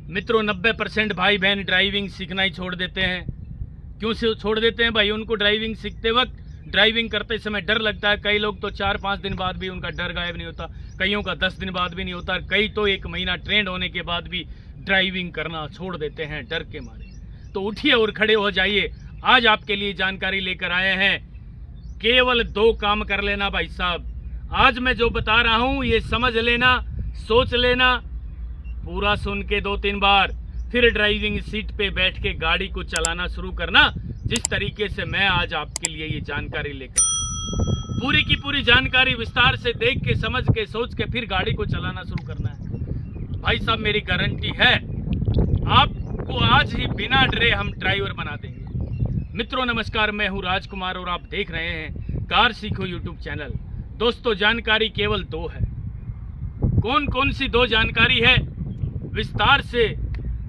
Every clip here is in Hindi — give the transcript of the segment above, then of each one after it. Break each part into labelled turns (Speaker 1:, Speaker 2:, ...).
Speaker 1: मित्रों 90% भाई बहन ड्राइविंग सीखना ही छोड़ देते हैं। क्यों से छोड़ देते हैं भाई? उनको ड्राइविंग सीखते वक्त, ड्राइविंग करते समय डर लगता है। कई लोग तो 4-5 दिन बाद भी उनका डर गायब नहीं होता, कईयों का 10 दिन बाद भी नहीं होता, कई तो 1 महीना ट्रेंड होने के बाद भी ड्राइविंग करना छोड़ देते हैं डर के मारे। तो उठिए और खड़े हो जाइए। आज आपके लिए जानकारी लेकर आए हैं। केवल 2 काम कर लेना भाई साहब। आज मैं जो बता रहा हूं ये समझ लेना, सोच लेना, पूरा सुन के 2-3 बार, फिर ड्राइविंग सीट पे बैठ के गाड़ी को चलाना शुरू करना, जिस तरीके से मैं आज आपके लिए ये जानकारी लेकर आया। पूरी की पूरी जानकारी विस्तार से देख के, समझ के, सोच के फिर गाड़ी को चलाना शुरू करना है भाई साहब। मेरी गारंटी है आपको आज ही बिना डरे हम ड्राइवर बना देंगे। मित्रों नमस्कार, मैं हूं राजकुमार और आप देख रहे हैं कार सीखो यूट्यूब चैनल। दोस्तों जानकारी केवल 2 है। कौन कौन सी 2 जानकारी है विस्तार से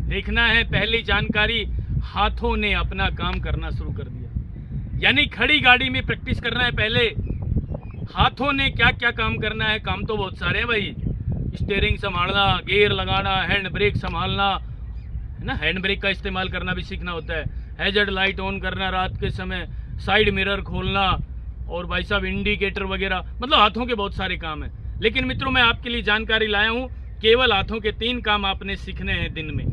Speaker 1: देखना है। पहली जानकारी, हाथों ने अपना काम करना शुरू कर दिया। यानी खड़ी गाड़ी में प्रैक्टिस करना है। पहले हाथों ने क्या क्या काम करना है। काम तो बहुत सारे हैं भाई। स्टीयरिंग संभालना, गियर लगाना, हैंड ब्रेक संभालना है ना, हैंड ब्रेक का इस्तेमाल करना भी सीखना होता है। हैजर्ड लाइट ऑन करना रात के समय, साइड मिरर खोलना और भाई साहब इंडिकेटर वगैरह, मतलब हाथों के बहुत सारे काम हैं। लेकिन मित्रों मैं आपके लिए जानकारी लाया हूं, केवल हाथों के 3 काम आपने सीखने हैं दिन में।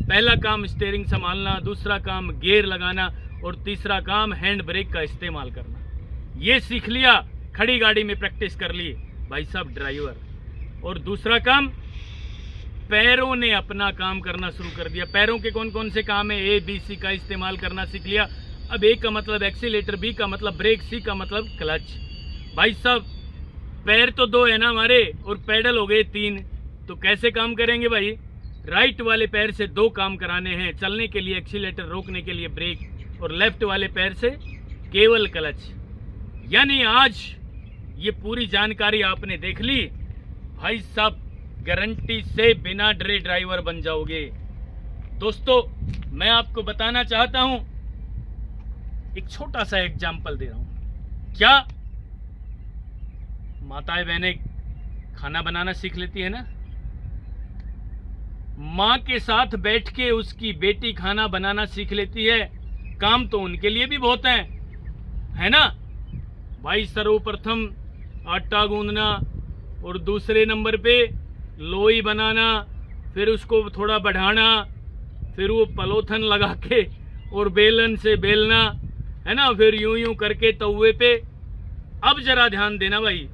Speaker 1: पहला काम स्टीयरिंग संभालना, दूसरा काम गियर लगाना और तीसरा काम हैंड ब्रेक का इस्तेमाल करना। ये सीख लिया, खड़ी गाड़ी में प्रैक्टिस कर ली भाई साहब ड्राइवर। और दूसरा काम, पैरों ने अपना काम करना शुरू कर दिया। पैरों के कौन कौन से काम है, ABC का इस्तेमाल करना सीख लिया। अब A का मतलब एक्सीलेटर, B का मतलब ब्रेक, C का मतलब क्लच। भाई साहब पैर तो 2 है ना हमारे और पेडल हो गए 3, तो कैसे काम करेंगे भाई? राइट वाले पैर से 2 काम कराने हैं, चलने के लिए एक्सीलेटर, रोकने के लिए ब्रेक, और लेफ्ट वाले पैर से केवल क्लच। यानी आज ये पूरी जानकारी आपने देख ली भाई साहब, गारंटी से बिना डरे ड्राइवर बन जाओगे। दोस्तों मैं आपको बताना चाहता हूं, एक छोटा सा एग्जाम्पल दे रहा हूं। क्या माताएं बहनें खाना बनाना सीख लेती है ना? माँ के साथ बैठ के उसकी बेटी खाना बनाना सीख लेती है। काम तो उनके लिए भी बहुत है ना भाई। सर्वप्रथम आटा गूंदना और दूसरे नंबर पे लोई बनाना, फिर उसको थोड़ा बढ़ाना, फिर वो पलोथन लगा के और बेलन से बेलना है ना, फिर यूं यूं करके तवे पे। अब जरा ध्यान देना भाई,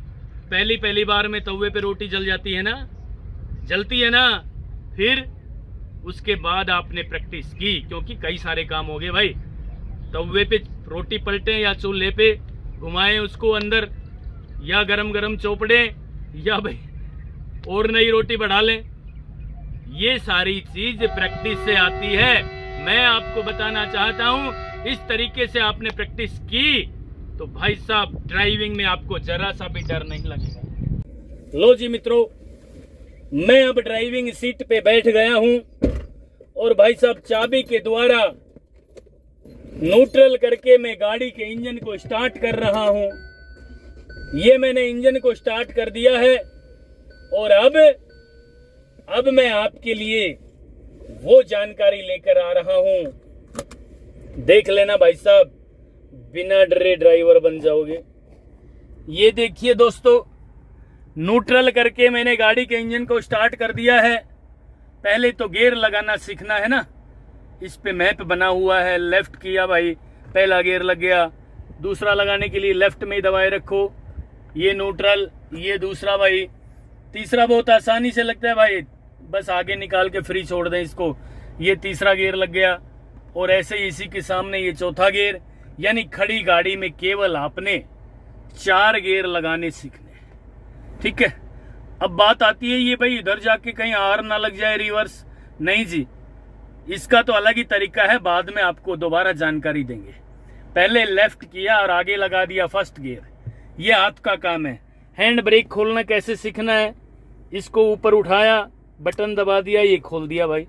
Speaker 1: पहली बार में तवे पे रोटी जल जाती है ना, जलती है ना। फिर उसके बाद आपने प्रैक्टिस की, क्योंकि कई सारे काम हो गए भाई। तवे पे रोटी पलटें या चूल्हे पे घुमाएं उसको अंदर, या गरम गरम चोपड़ें, या भाई और नई रोटी बढ़ा लें। ये सारी चीज प्रैक्टिस से आती है। मैं आपको बताना चाहता हूं, इस तरीके से आपने प्रैक्टिस की तो भाई साहब ड्राइविंग में आपको जरा सा भी डर नहीं लगेगा। लो जी मित्रों, मैं अब ड्राइविंग सीट पे बैठ गया हूं और भाई साहब चाबी के द्वारा न्यूट्रल करके मैं गाड़ी के इंजन को स्टार्ट कर रहा हूं। ये मैंने इंजन को स्टार्ट कर दिया है और अब मैं आपके लिए वो जानकारी लेकर आ रहा हूं। देख लेना भाई साहब, बिना डरे ड्राइवर बन जाओगे। ये देखिए दोस्तों, न्यूट्रल करके मैंने गाड़ी के इंजन को स्टार्ट कर दिया है। पहले तो गियर लगाना सीखना है ना। इस पे मैप बना हुआ है, लेफ्ट किया भाई, पहला गियर लग गया। दूसरा लगाने के लिए लेफ्ट में ही दबाए रखो, ये न्यूट्रल, ये दूसरा भाई। तीसरा बहुत आसानी से लगता है भाई, बस आगे निकाल के फ्री छोड़ दें इसको। ये तीसरा गियर लग गया और ऐसे ही इसी के सामने ये चौथा गियर। यानी खड़ी गाड़ी में केवल आपने 4 गियर लगाने सीखने, ठीक है। अब बात आती है ये भाई इधर जाके कहीं आर ना लग जाए, रिवर्स नहीं जी, इसका तो अलग ही तरीका है, बाद में आपको दोबारा जानकारी देंगे। पहले लेफ्ट किया और आगे लगा दिया फर्स्ट गियर, ये हाथ का काम है। हैंड ब्रेक खोलना कैसे सीखना है, इसको ऊपर उठाया, बटन दबा दिया, ये खोल दिया भाई।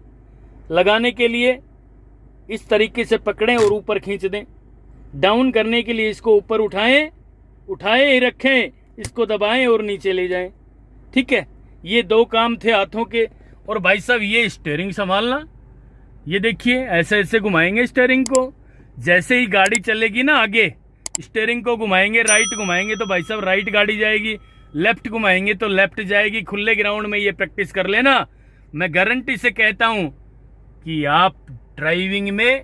Speaker 1: लगाने के लिए इस तरीके से पकड़ें और ऊपर खींच दें। डाउन करने के लिए इसको ऊपर उठाए ही रखें, इसको दबाएं और नीचे ले जाएं, ठीक है। ये 2 काम थे हाथों के। और भाई साहब ये स्टीयरिंग संभालना, ये देखिए ऐसे ऐसे घुमाएंगे स्टीयरिंग को, जैसे ही गाड़ी चलेगी ना आगे स्टीयरिंग को घुमाएंगे, राइट घुमाएंगे तो भाई साहब राइट गाड़ी जाएगी, लेफ्ट घुमाएंगे तो लेफ्ट जाएगी। खुले ग्राउंड में ये प्रैक्टिस कर लेना, मैं गारंटी से कहता हूं कि आप ड्राइविंग में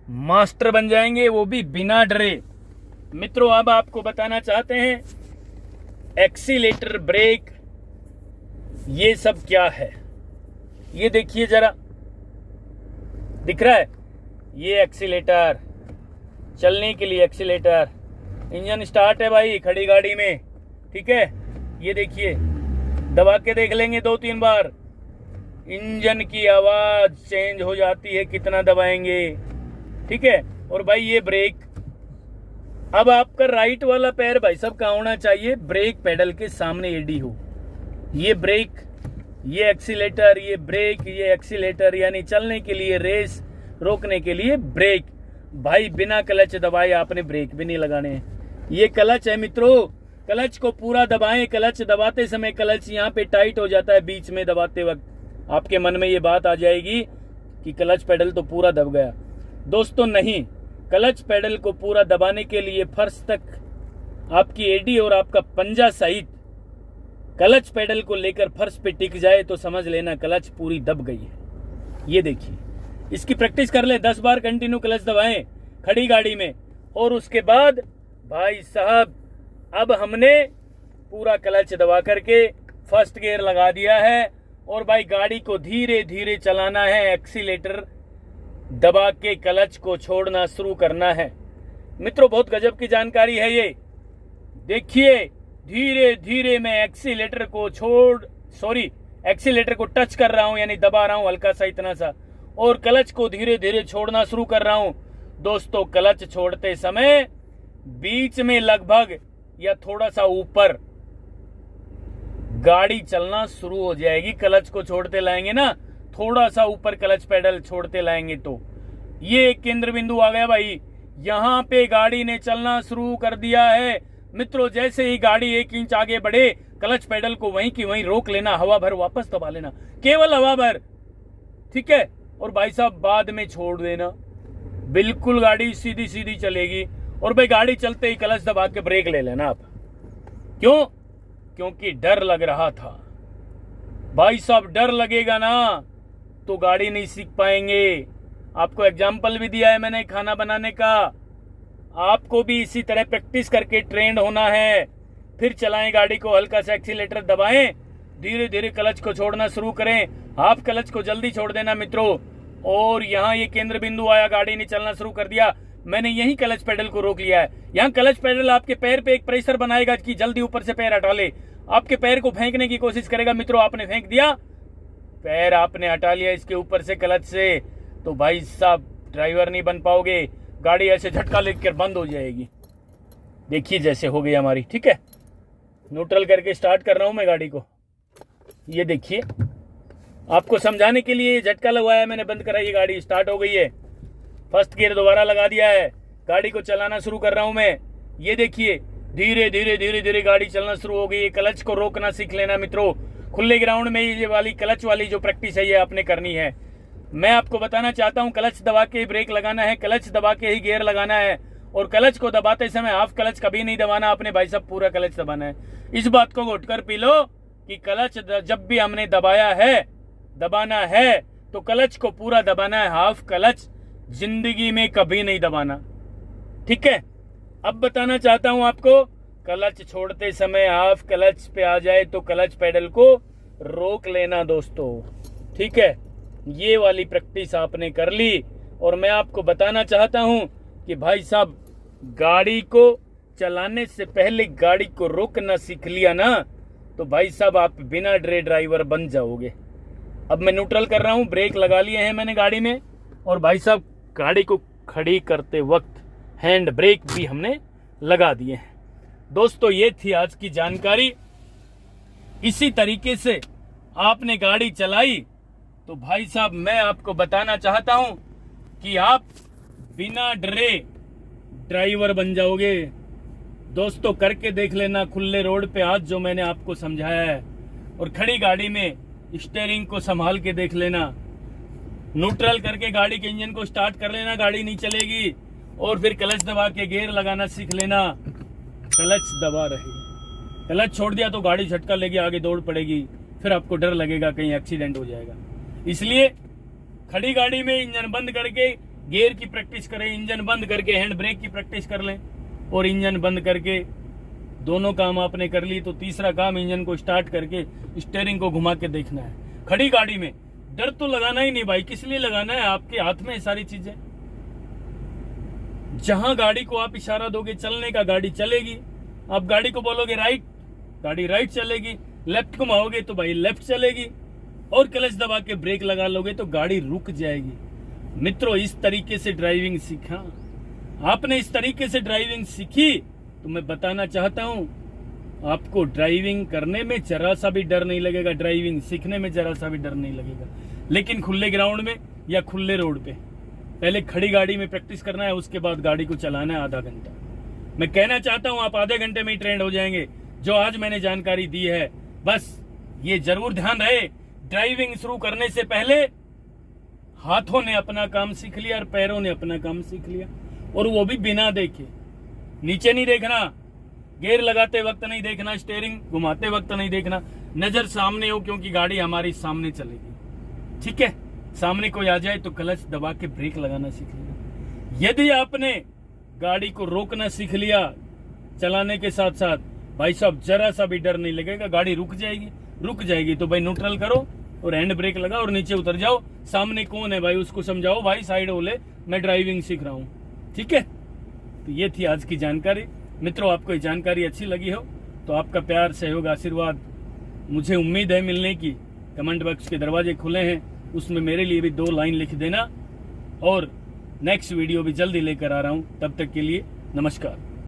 Speaker 1: मास्टर बन जाएंगे, वो भी बिना डरे। मित्रों अब आपको बताना चाहते हैं एक्सीलेटर, ब्रेक, ये सब क्या है। ये देखिए जरा, दिख रहा है, ये एक्सीलेटर, चलने के लिए एक्सीलेटर, इंजन स्टार्ट है भाई खड़ी गाड़ी में, ठीक है। ये देखिए दबा के देख लेंगे 2-3 बार, इंजन की आवाज चेंज हो जाती है कितना दबाएंगे, ठीक है। और भाई ये ब्रेक, अब आपका राइट वाला पैर भाई साहब कहाँ होना चाहिए, ब्रेक पेडल के सामने एडी हो। ये ब्रेक, ये एक्सीलेटर, ये ब्रेक, ये एक्सीलेटर, यानी चलने के लिए रेस, रोकने के लिए ब्रेक। भाई बिना क्लच दबाए आपने ब्रेक भी नहीं लगाने हैं। ये क्लच है मित्रों, क्लच को पूरा दबाएं। क्लच दबाते समय क्लच यहाँ पे टाइट हो जाता है, बीच में दबाते वक्त आपके मन में ये बात आ जाएगी कि क्लच पेडल तो पूरा दब गया। दोस्तों नहीं, क्लच पेडल को पूरा दबाने के लिए फर्श तक आपकी एडी और आपका पंजा सहित क्लच पेडल को लेकर फर्श पे टिक जाए तो समझ लेना क्लच पूरी दब गई है। ये देखिए, इसकी प्रैक्टिस कर ले, 10 बार कंटिन्यू क्लच दबाएं खड़ी गाड़ी में। और उसके बाद भाई साहब अब हमने पूरा क्लच दबा करके फर्स्ट गियर लगा दिया है और भाई गाड़ी को धीरे धीरे चलाना है, एक्सीलेटर दबा के क्लच को छोड़ना शुरू करना है। मित्रों बहुत गजब की जानकारी है ये। देखिए धीरे धीरे मैं एक्सीलेटर को एक्सीलेटर को टच कर रहा हूं, यानी दबा रहा हूं हल्का सा, इतना सा, और क्लच को धीरे धीरे छोड़ना शुरू कर रहा हूं। दोस्तों क्लच छोड़ते समय बीच में लगभग या थोड़ा सा ऊपर गाड़ी चलना शुरू हो जाएगी। क्लच को छोड़ते लाएंगे ना, थोड़ा सा ऊपर क्लच पेडल छोड़ते लाएंगे तो ये एक केंद्र बिंदु आ गया भाई। यहां पे गाड़ी ने चलना शुरू कर दिया है। मित्रों जैसे ही गाड़ी 1 इंच आगे बढ़े, क्लच पेडल को वहीं की वहीं रोक लेना, हवा भर वापस दबा लेना, केवल हवा भर, ठीक है। और भाई साहब बाद में छोड़ देना, बिल्कुल गाड़ी सीधी सीधी चलेगी। और भाई गाड़ी चलते ही क्लच दबा के ब्रेक ले लेना आप। क्यों? क्योंकि डर लग रहा था भाई साहब। डर लगेगा ना तो गाड़ी नहीं सीख पाएंगे। आपको एग्जाम्पल भी दिया है मैंने खाना बनाने का, आपको भी इसी तरह प्रैक्टिस करके ट्रेंड होना है। फिर चलाएं गाड़ी को, हल्का सा एक्सीलेटर दबाएं, धीरे धीरे क्लच को छोड़ना शुरू करें। हाफ क्लच को जल्दी छोड़ देना मित्रों। और यहाँ ये केंद्र बिंदु आया, गाड़ी ने चलना शुरू कर दिया, मैंने यही क्लच पेडल को रोक लिया है। यहाँ क्लच पेडल आपके पैर पे एक प्रेशर बनाएगा कि जल्दी ऊपर से पैर हटा ले, आपके पैर को फेंकने की कोशिश करेगा। मित्रों आपने फेंक दिया, पैर आपने हटा लिया इसके ऊपर से क्लच से, तो भाई साहब ड्राइवर नहीं बन पाओगे, गाड़ी ऐसे झटका लेकर बंद हो जाएगी। देखिए जैसे हो गई हमारी, ठीक है। न्यूट्रल करके स्टार्ट कर रहा हूं मैं गाड़ी को, ये देखिए आपको समझाने के लिए झटका लगवाया मैंने, बंद कराई, गाड़ी स्टार्ट हो गई है। फर्स्ट गियर दोबारा लगा दिया है, गाड़ी को चलाना शुरू कर रहा हूं मैं। ये देखिए धीरे धीरे धीरे धीरे गाड़ी चलना शुरू हो गई। क्लच को रोकना सीख लेना मित्रों। खुले ग्राउंड में ये वाली क्लच वाली जो प्रैक्टिस है ये आपने करनी है। मैं आपको बताना चाहता हूं क्लच दबा के ही ब्रेक लगाना है, क्लच दबा के ही गियर लगाना है। और क्लच को दबाते समय हाफ क्लच कभी नहीं दबाना आपने भाई साहब, पूरा क्लच दबाना है। इस बात को घोट कर पी लो कि क्लच जब भी हमने दबाना है तो क्लच को पूरा दबाना है, हाफ क्लच जिंदगी में कभी नहीं दबाना, ठीक है। अब बताना चाहता हूं आपको, क्लच छोड़ते समय हाफ क्लच पे आ जाए तो क्लच पेडल को रोक लेना दोस्तों, ठीक है। ये वाली प्रैक्टिस आपने कर ली। और मैं आपको बताना चाहता हूं कि भाई साहब गाड़ी को चलाने से पहले गाड़ी को रोकना सीख लिया ना तो भाई साहब आप बिना डरे ड्राइवर बन जाओगे। अब मैं न्यूट्रल कर रहा हूं, ब्रेक लगा लिए हैं मैंने गाड़ी में, और भाई साहब गाड़ी को खड़ी करते वक्त हैंड ब्रेक भी हमने लगा दिए हैं। दोस्तों ये थी आज की जानकारी। इसी तरीके से आपने गाड़ी चलाई तो भाई साहब मैं आपको बताना चाहता हूं कि आप बिना डरे ड्राइवर बन जाओगे। दोस्तों करके देख लेना खुले रोड पे आज जो मैंने आपको समझाया है। और खड़ी गाड़ी में स्टीयरिंग को संभाल के देख लेना, न्यूट्रल करके गाड़ी के इंजन को स्टार्ट कर लेना, गाड़ी नहीं चलेगी। और फिर क्लच दबा के गियर लगाना सीख लेना। क्लच दबा रहे, क्लच छोड़ दिया तो गाड़ी झटका लेगी, आगे दौड़ पड़ेगी, फिर आपको डर लगेगा कहीं एक्सीडेंट हो जाएगा। इसलिए खड़ी गाड़ी में इंजन बंद करके गियर की प्रैक्टिस करें, इंजन बंद करके हैंड ब्रेक की प्रैक्टिस कर लें, और इंजन बंद करके दोनों काम आपने कर ली तो तीसरा काम इंजन को स्टार्ट करके स्टीयरिंग को घुमा के देखना है। खड़ी गाड़ी में डर तो लगाना ही नहीं भाई, किस लिए लगाना है, आपके हाथ में सारी चीजें। जहां गाड़ी को आप इशारा दोगे चलने का, गाड़ी चलेगी। आप गाड़ी को बोलोगे राइट, गाड़ी राइट चलेगी। लेफ्ट घुमाओगे तो भाई लेफ्ट चलेगी, और क्लच दबा के ब्रेक लगा लोगे तो गाड़ी रुक जाएगी। मित्रों, इस तरीके से ड्राइविंग सीखा आपने, इस तरीके से ड्राइविंग सीखी तो मैं बताना चाहता हूं आपको ड्राइविंग करने में जरा सा भी डर नहीं लगेगा, ड्राइविंग सीखने में जरा सा भी डर नहीं लगेगा। लेकिन खुले ग्राउंड में या खुले रोड पे पहले खड़ी गाड़ी में प्रैक्टिस करना है, उसके बाद गाड़ी को चलाना है आधा घंटा। मैं कहना चाहता हूं आप आधे घंटे में ही ट्रेंड हो जाएंगे, जो आज मैंने जानकारी दी है। बस ये जरूर ध्यान रहे, ड्राइविंग शुरू करने से पहले हाथों ने अपना काम सीख लिया और पैरों ने अपना काम सीख लिया, और वो भी बिना देखे। नीचे नहीं देखना, गियर लगाते वक्त नहीं देखना, स्टीयरिंग घुमाते वक्त नहीं देखना, नजर सामने हो, क्योंकि गाड़ी हमारी सामने चलेगी। ठीक है, सामने कोई आ जाए तो क्लच दबा के ब्रेक लगाना सीख लेना। यदि आपने गाड़ी को रोकना सीख लिया चलाने के साथ साथ, भाई साहब जरा सा भी डर नहीं लगेगा, गाड़ी रुक जाएगी तो भाई न्यूट्रल करो और हैंड ब्रेक लगाओ और नीचे उतर जाओ। सामने कौन है भाई उसको समझाओ, भाई साइड हो ले, मैं ड्राइविंग सीख रहा हूँ। ठीक है, तो ये थी आज की जानकारी। मित्रों, आपको ये जानकारी अच्छी लगी हो तो आपका प्यार, सहयोग, आशीर्वाद मुझे उम्मीद है मिलने की। कमेंट बॉक्स के दरवाजे खुले हैं, उसमें मेरे लिए भी 2 लाइन लिख देना, और नेक्स्ट वीडियो भी जल्दी लेकर आ रहा हूँ। तब तक के लिए नमस्कार।